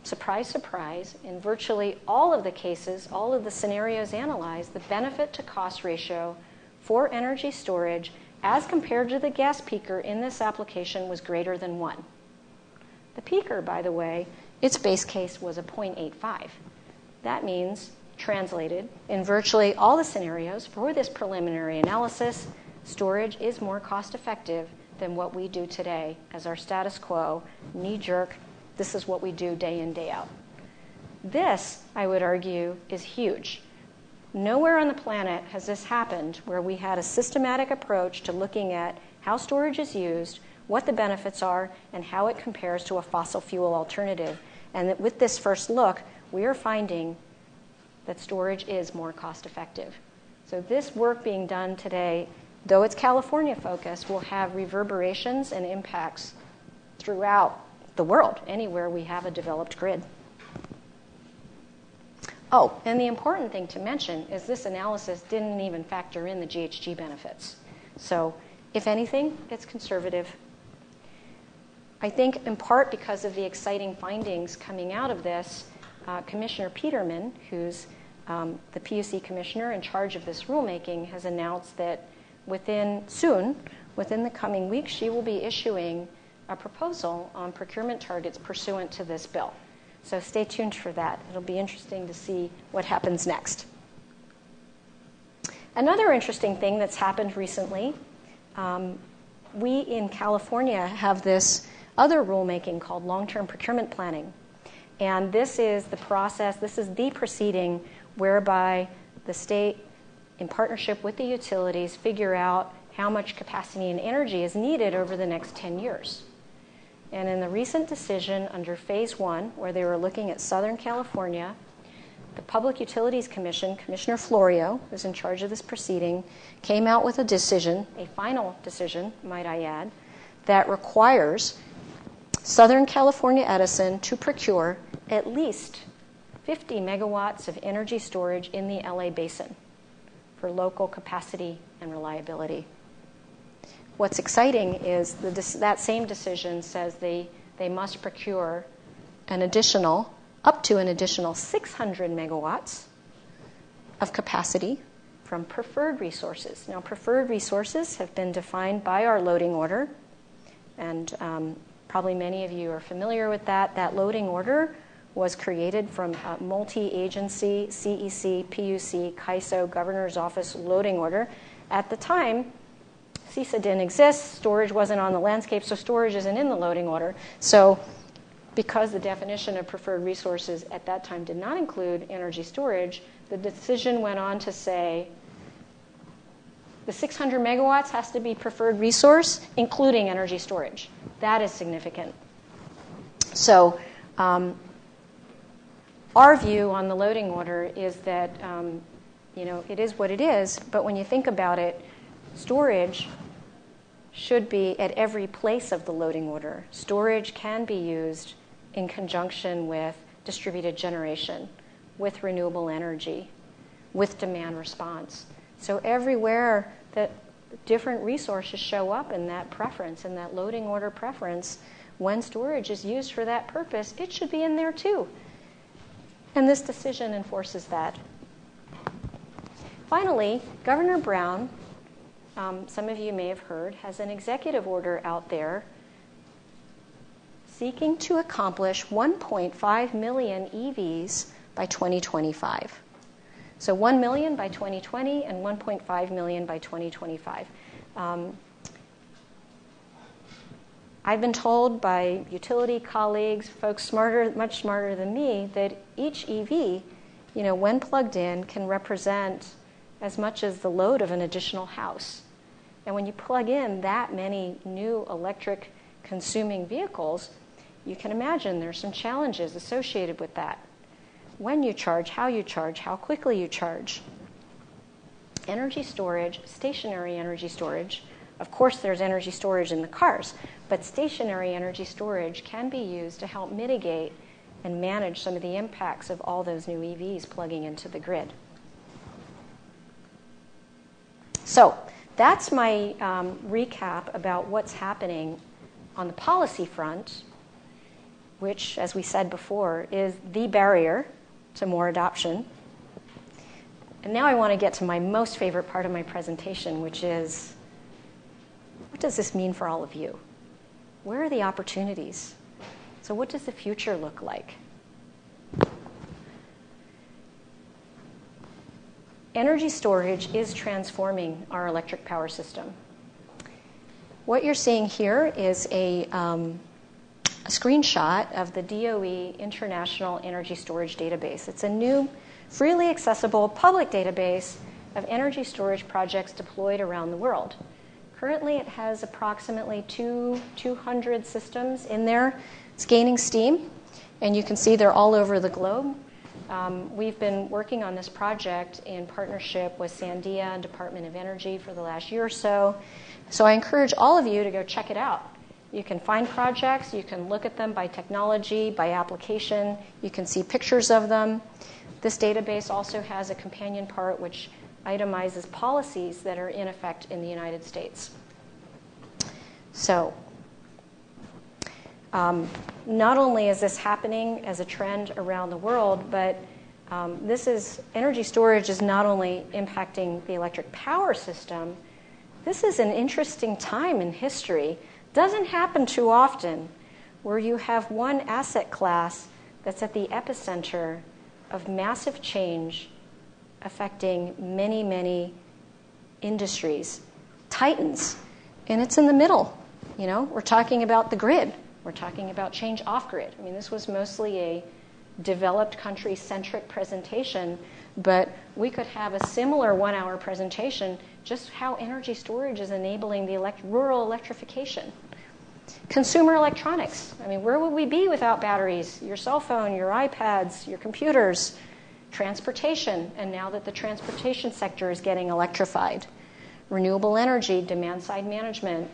C: surprise, surprise, in virtually all of the cases, all of the scenarios analyzed, the benefit to cost ratio for energy storage as compared to the gas peaker in this application was greater than 1. The peaker, by the way, its base case was a 0.85. That means, translated, in virtually all the scenarios for this preliminary analysis, storage is more cost effective than what we do today as our status quo, knee-jerk, this is what we do day in, day out. This, I would argue, is huge. Nowhere on the planet has this happened where we had a systematic approach to looking at how storage is used, what the benefits are, and how it compares to a fossil fuel alternative. And that with this first look, we are finding that storage is more cost effective. So this work being done today, though it's California focused, will have reverberations and impacts throughout the world, anywhere we have a developed grid. Oh, and the important thing to mention is this analysis didn't even factor in the GHG benefits. So if anything, it's conservative. I think in part because of the exciting findings coming out of this, Commissioner Peterman, who's the PUC commissioner in charge of this rulemaking, has announced that within the coming weeks, she will be issuing a proposal on procurement targets pursuant to this bill. So stay tuned for that. It'll be interesting to see what happens next. Another interesting thing that's happened recently, we in California have this other rulemaking called long-term procurement planning. And this is the process, this is the proceeding whereby the state, in partnership with the utilities, figure out how much capacity and energy is needed over the next 10 years. And in the recent decision under Phase 1, where they were looking at Southern California, the Public Utilities Commission, Commissioner Florio, who's in charge of this proceeding, came out with a decision, a final decision, might I add, that requires Southern California Edison to procure at least 50 megawatts of energy storage in the LA basin for local capacity and reliability. What's exciting is that same decision says they must procure up to an additional 600 megawatts of capacity from preferred resources. Now, preferred resources have been defined by our loading order, and probably many of you are familiar with that. That loading order was created from a multi-agency CEC, PUC, CAISO, Governor's Office loading order. At the time, CCSA didn't exist, storage wasn't on the landscape, so storage isn't in the loading order. So because the definition of preferred resources at that time did not include energy storage, the decision went on to say the 600 megawatts has to be preferred resource, including energy storage. That is significant. So our view on the loading order is that it is what it is, but when you think about it, storage should be at every place of the loading order. Storage can be used in conjunction with distributed generation, with renewable energy, with demand response. So everywhere that different resources show up in that preference, in that loading order preference, when storage is used for that purpose, it should be in there too. And this decision enforces that. Finally, Governor Brown, some of you may have heard, has an executive order out there seeking to accomplish 1.5 million EVs by 2025. So 1 million by 2020 and 1.5 million by 2025. I've been told by utility colleagues, folks much smarter than me, that each EV, when plugged in, can represent as much as the load of an additional house. And when you plug in that many new electric consuming vehicles, you can imagine there's some challenges associated with that. When you charge, how quickly you charge. Energy storage, stationary energy storage, of course there's energy storage in the cars, but stationary energy storage can be used to help mitigate and manage some of the impacts of all those new EVs plugging into the grid. So that's my recap about what's happening on the policy front, which, as we said before, is the barrier to more adoption. And now I want to get to my most favorite part of my presentation, which is, what does this mean for all of you? Where are the opportunities? So what does the future look like? Energy storage is transforming our electric power system. What you're seeing here is a screenshot of the DOE International Energy Storage Database. It's a new, freely accessible public database of energy storage projects deployed around the world. Currently, it has approximately 200 systems in there. It's gaining steam, and you can see they're all over the globe. We've been working on this project in partnership with Sandia and Department of Energy for the last year or so. So I encourage all of you to go check it out. You can find projects, you can look at them by technology, by application, you can see pictures of them. This database also has a companion part which itemizes policies that are in effect in the United States. So, not only is this happening as a trend around the world, but energy storage is not only impacting the electric power system. This is an interesting time in history. Doesn't happen too often where you have one asset class that's at the epicenter of massive change affecting many, many industries, titans, and it's in the middle. You know, we're talking about the grid. We're talking about change off-grid. I mean, this was mostly a developed country-centric presentation, but we could have a similar one-hour presentation just how energy storage is enabling the rural electrification. Consumer electronics. I mean, where would we be without batteries? Your cell phone, your iPads, your computers. Transportation, and now that the transportation sector is getting electrified. Renewable energy, demand-side management.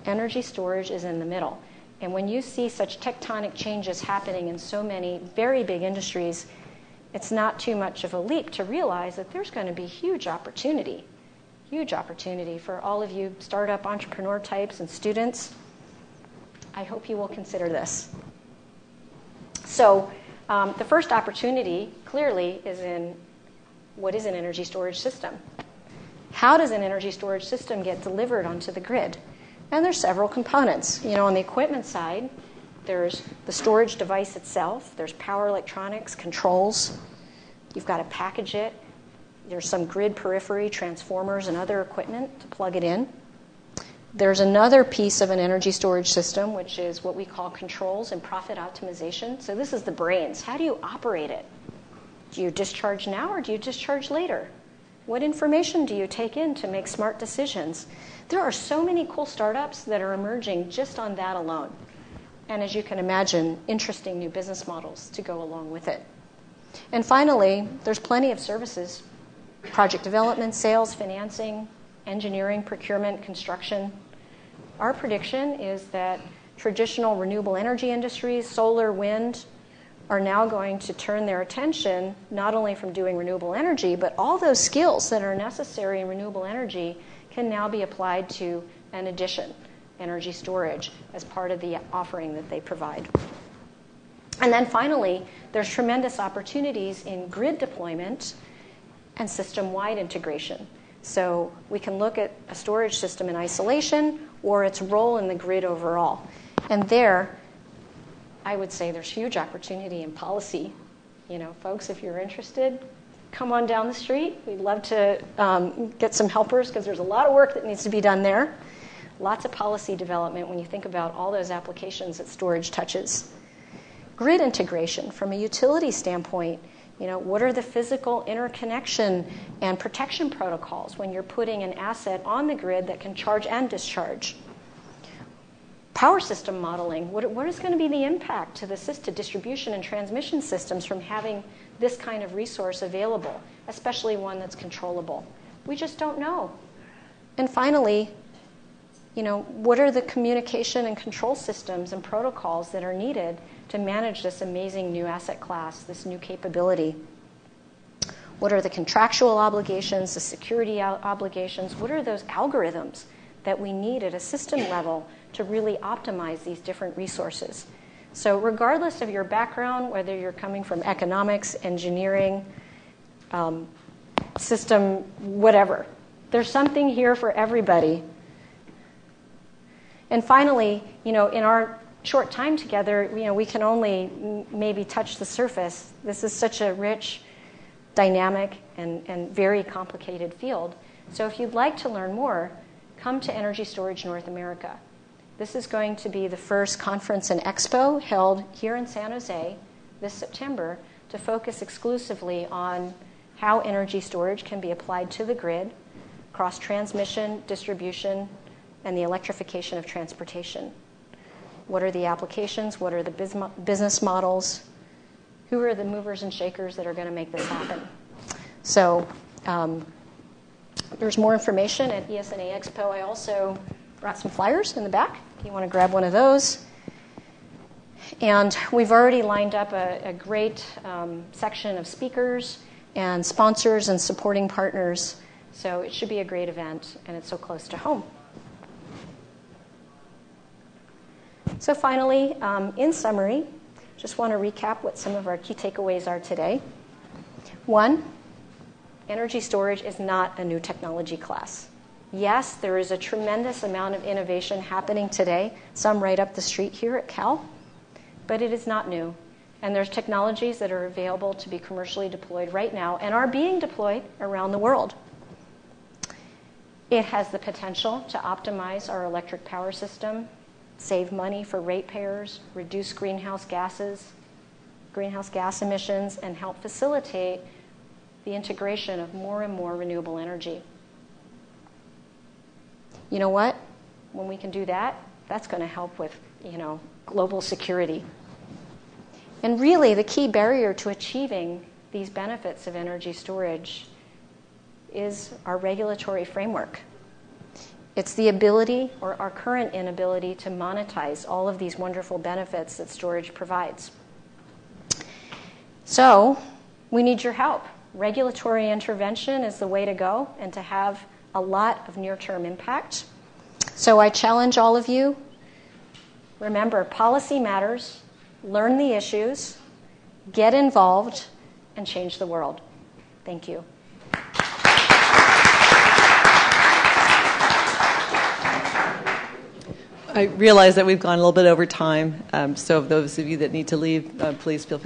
C: Energy storage is in the middle. And when you see such tectonic changes happening in so many very big industries, it's not too much of a leap to realize that there's going to be huge opportunity for all of you startup entrepreneur types and students. I hope you will consider this. So the first opportunity clearly is in what is an energy storage system? How does an energy storage system get delivered onto the grid? And there's several components. You know, on the equipment side, there's the storage device itself. There's power electronics, controls. You've got to package it. There's some grid periphery, transformers, and other equipment to plug it in. There's another piece of an energy storage system, which is what we call controls and profit optimization. So this is the brains. How do you operate it? Do you discharge now or do you discharge later? What information do you take in to make smart decisions? There are so many cool startups that are emerging just on that alone. And as you can imagine, interesting new business models to go along with it. And finally, there's plenty of services. Project development, sales, financing, engineering, procurement, construction. Our prediction is that traditional renewable energy industries, solar, wind, are now going to turn their attention not only from doing renewable energy, but all those skills that are necessary in renewable energy can now be applied to an addition, energy storage, as part of the offering that they provide. And then finally, there's tremendous opportunities in grid deployment and system-wide integration. So we can look at a storage system in isolation or its role in the grid overall. And there, I would say there's huge opportunity in policy. You know, folks, if you're interested, come on down the street. We'd love to get some helpers because there's a lot of work that needs to be done there. Lots of policy development when you think about all those applications that storage touches. Grid integration from a utility standpoint. You know, what are the physical interconnection and protection protocols when you're putting an asset on the grid that can charge and discharge? Power system modeling. What is going to be the impact to the distribution and transmission systems from having this kind of resource available, especially one that's controllable? We just don't know. And finally, you know, what are the communication and control systems and protocols that are needed to manage this amazing new asset class, this new capability? What are the contractual obligations, the security obligations? What are those algorithms that we need at a system level to really optimize these different resources? So regardless of your background, whether you're coming from economics, engineering, system, whatever, there's something here for everybody. And finally, in our short time together, we can only maybe touch the surface. This is such a rich, dynamic, and very complicated field. So if you'd like to learn more, come to Energy Storage North America. This is going to be the first conference and expo held here in San Jose this September to focus exclusively on how energy storage can be applied to the grid, across transmission, distribution, and the electrification of transportation. What are the applications? What are the business models? Who are the movers and shakers that are going to make this happen? So there's more information at ESEA Expo. I also brought some flyers in the back if you want to grab one of those. And we've already lined up a great section of speakers and sponsors and supporting partners. So it should be a great event, and it's so close to home. So finally, in summary, just want to recap what some of our key takeaways are today. 1, energy storage is not a new technology class. Yes, there is a tremendous amount of innovation happening today, some right up the street here at Cal, but it is not new. And there's technologies that are available to be commercially deployed right now and are being deployed around the world. It has the potential to optimize our electric power system, save money for ratepayers, reduce greenhouse gas emissions, and help facilitate the integration of more and more renewable energy. You know what? When we can do that, that's going to help with, global security. And really, the key barrier to achieving these benefits of energy storage is our regulatory framework. It's the ability, or our current inability, to monetize all of these wonderful benefits that storage provides. So, we need your help. Regulatory intervention is the way to go and to have a lot of near-term impact. So I challenge all of you, remember, policy matters, learn the issues, get involved, and change the world. Thank you.
A: I realize that we've gone a little bit over time, so those of you that need to leave, please feel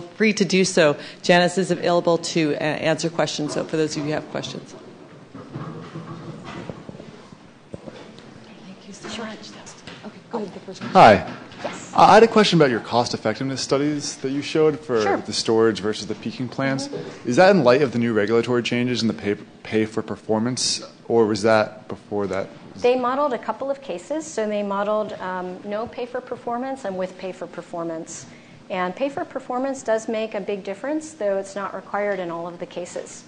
A: free to do so. Janice is available to answer questions, so for those of you who have questions. Thank you so much. Okay, go ahead. The first one.
D: Hi.
C: Yes.
D: I had a question about your cost-effectiveness studies that you showed for
C: Sure.
D: the storage versus the peaking plants. Mm-hmm. Is that in light of the new regulatory changes in the pay for performance, or was that before that?
C: They modeled a couple of cases. So they modeled no pay for performance and with pay for performance. And pay for performance does make a big difference, though it's not required in all of the cases.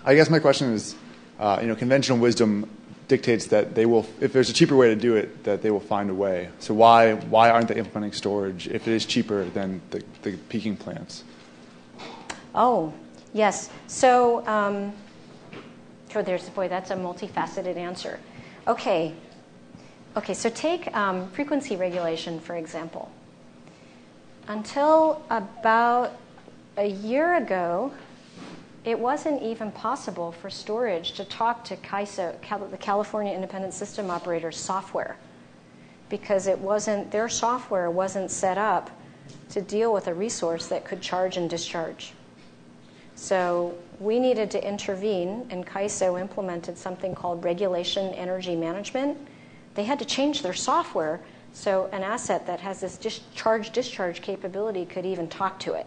D: I guess my question is, conventional wisdom dictates that they will, if there's a cheaper way to do it, that they will find a way. So why aren't they implementing storage if it is cheaper than the peaking plants?
C: Oh, yes. So, that's a multifaceted answer. Okay, so take frequency regulation, for example. Until about a year ago, it wasn't even possible for storage to talk to CAISO, the California Independent System Operator's software, because their software wasn't set up to deal with a resource that could charge and discharge. So we needed to intervene, and CAISO implemented something called regulation energy management. They had to change their software so an asset that has this discharge capability could even talk to it.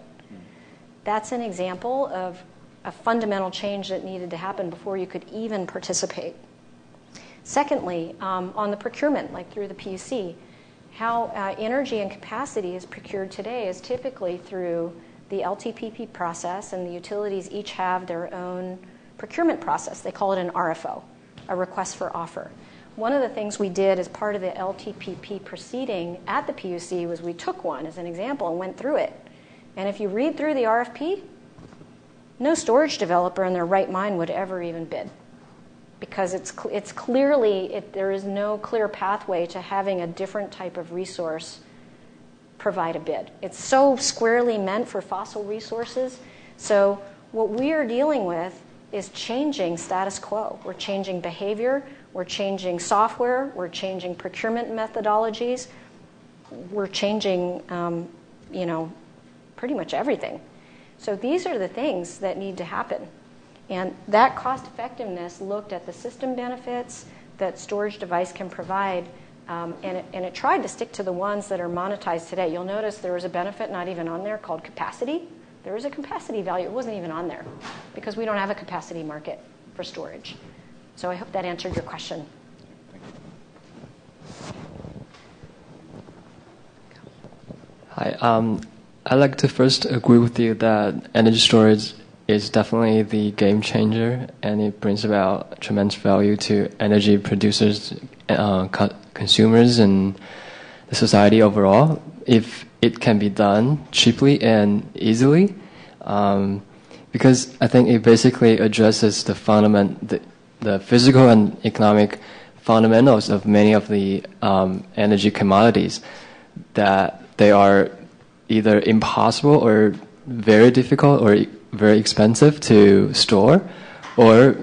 C: That's an example of a fundamental change that needed to happen before you could even participate. Secondly, on the procurement, like through the PUC, how energy and capacity is procured today is typically through the LTPP process, and the utilities each have their own procurement process. They call it an RFO, a request for offer. One of the things we did as part of the LTPP proceeding at the PUC was we took one as an example and went through it. And if you read through the RFP, no storage developer in their right mind would ever even bid, because it's clearly, there is no clear pathway to having a different type of resource provide a bid. It's so squarely meant for fossil resources. So what we are dealing with is changing status quo. We're changing behavior, we're changing software, we're changing procurement methodologies, we're changing, pretty much everything. So these are the things that need to happen. And that cost effectiveness looked at the system benefits that storage device can provide, and it tried to stick to the ones that are monetized today. You'll notice there was a benefit not even on there called capacity. There is a capacity value. It wasn't even on there because we don't have a capacity market for storage. So I hope that answered your question.
E: Hi. I'd like to first agree with you that energy storage is definitely the game changer, and it brings about tremendous value to energy producers, consumers, and the society overall, if it can be done cheaply and easily. Because I think it basically addresses the physical and economic fundamentals of many of the energy commodities, that they are either impossible or very difficult or very expensive to store, or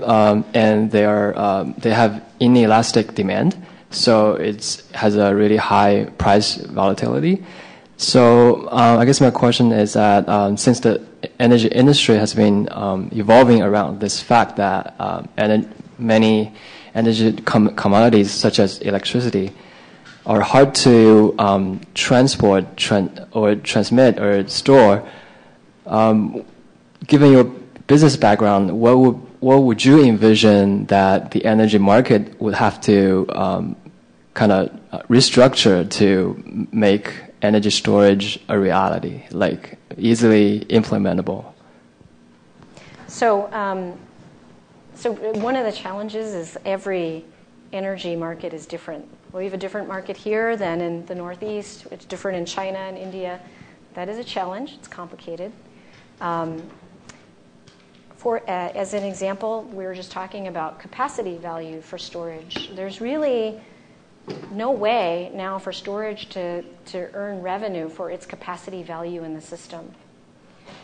E: and they have inelastic demand, so it has a really high price volatility. So I guess my question is that since the energy industry has been evolving around this fact that many energy commodities such as electricity are hard to transport or transmit or store, given your business background, what would you envision that the energy market would have to kind of restructure to make energy storage a reality, like easily implementable?
C: So one of the challenges is every energy market is different. We have a different market here than in the Northeast. It's different in China and India. That is a challenge. It's complicated. As an example, we were just talking about capacity value for storage. There's really no way now for storage to earn revenue for its capacity value in the system.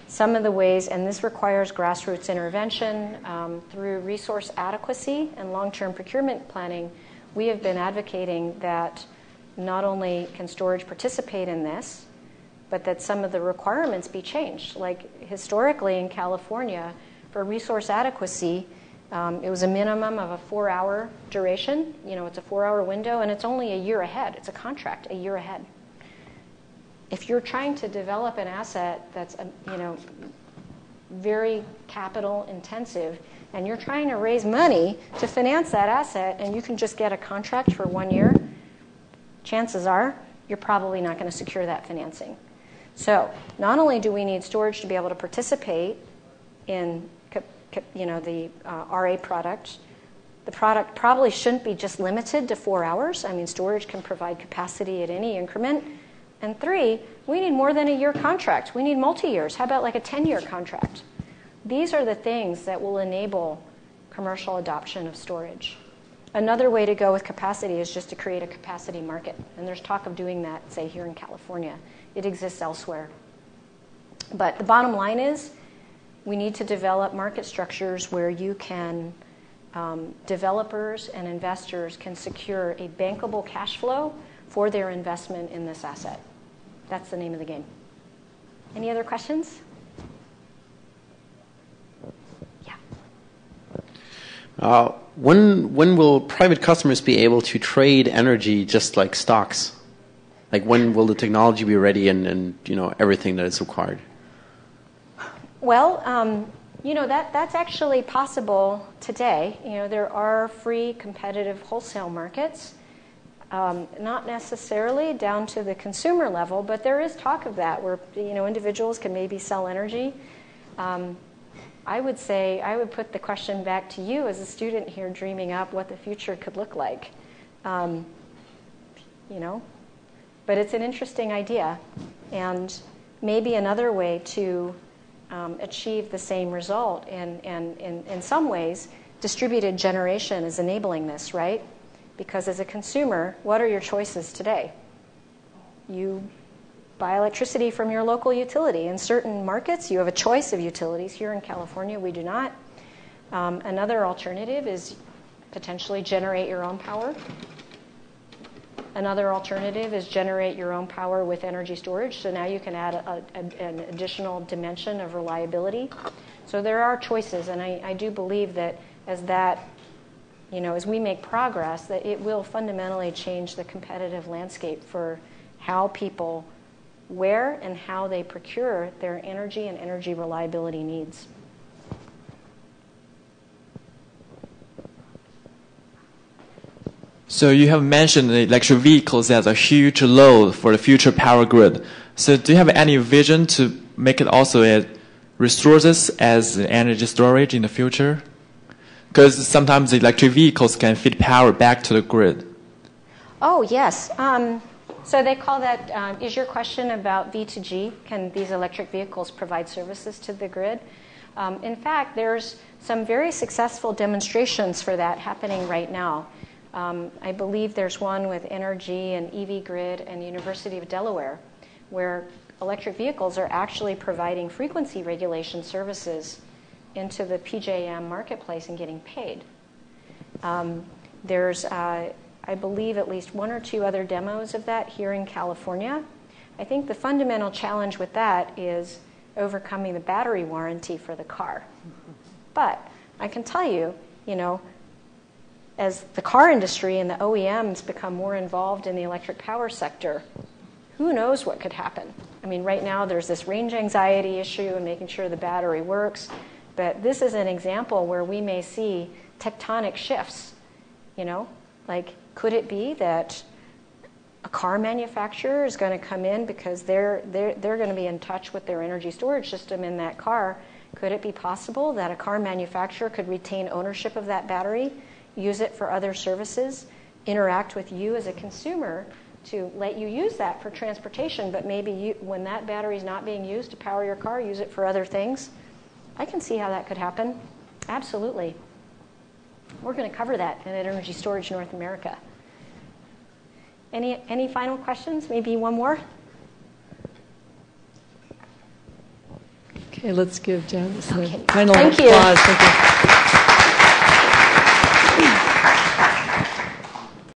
C: Some of the ways, and this requires grassroots intervention through resource adequacy and long-term procurement planning, we have been advocating that not only can storage participate in this, but that some of the requirements be changed. Like historically in California, for resource adequacy, it was a minimum of a 4-hour duration. It's a 4-hour window, and it's only a year ahead. It's a contract a year ahead. If you're trying to develop an asset that's very capital intensive, and you're trying to raise money to finance that asset, and you can just get a contract for 1 year, chances are you're probably not going to secure that financing. So not only do we need storage to be able to participate in the RA product, the product probably shouldn't be just limited to 4 hours. I mean, storage can provide capacity at any increment. And 3, we need more than a year contract. We need multi-years. How about like a 10-year contract? These are the things that will enable commercial adoption of storage. Another way to go with capacity is just to create a capacity market. And there's talk of doing that, say, here in California. It exists elsewhere. But the bottom line is we need to develop market structures where you can, developers and investors can secure a bankable cash flow for their investment in this asset. That's the name of the game. Any other questions?
F: Yeah. When will private customers be able to trade energy just like stocks? Like when will the technology be ready and everything that is required?
C: Well, that's actually possible today. There are free competitive wholesale markets. Not necessarily down to the consumer level, but there is talk of that where individuals can maybe sell energy. I would put the question back to you as a student here dreaming up what the future could look like. But it's an interesting idea, and maybe another way to achieve the same result. And in some ways, distributed generation is enabling this, right? Because as a consumer, what are your choices today? You buy electricity from your local utility. In certain markets, you have a choice of utilities. Here in California, we do not. Another alternative is potentially generate your own power. Another alternative is generate your own power with energy storage. So now you can add an additional dimension of reliability. So there are choices, and I do believe that as we make progress, that it will fundamentally change the competitive landscape for how people, where and how they procure their energy and energy reliability needs.
G: So you have mentioned the electric vehicles as a huge load for the future power grid. So do you have any vision to make it also as resources as energy storage in the future? Because sometimes the electric vehicles can feed power back to the grid.
C: Oh, yes. So they call that, is your question about V2G? Can these electric vehicles provide services to the grid? In fact, there's some very successful demonstrations for that happening right now. I believe there's one with Energy and EV Grid and University of Delaware, where electric vehicles are actually providing frequency regulation services into the PJM marketplace and getting paid. There's, I believe, at least one or two other demos of that here in California. I think the fundamental challenge with that is overcoming the battery warranty for the car. But I can tell you, as the car industry and the OEMs become more involved in the electric power sector, who knows what could happen? I mean, right now there's this range anxiety issue and making sure the battery works, but this is an example where we may see tectonic shifts. Like, could it be that a car manufacturer is going to come in because they're going to be in touch with their energy storage system in that car? Could it be possible that a car manufacturer could retain ownership of that battery, use it for other services, interact with you as a consumer to let you use that for transportation, but maybe when that battery is not being used to power your car, use it for other things? I can see how that could happen. Absolutely. We're going to cover that in Energy Storage North America. Any final questions? Maybe one more?
H: Okay, let's give Janice a
C: Okay.
H: final
C: Thank you.
H: applause. Thank you.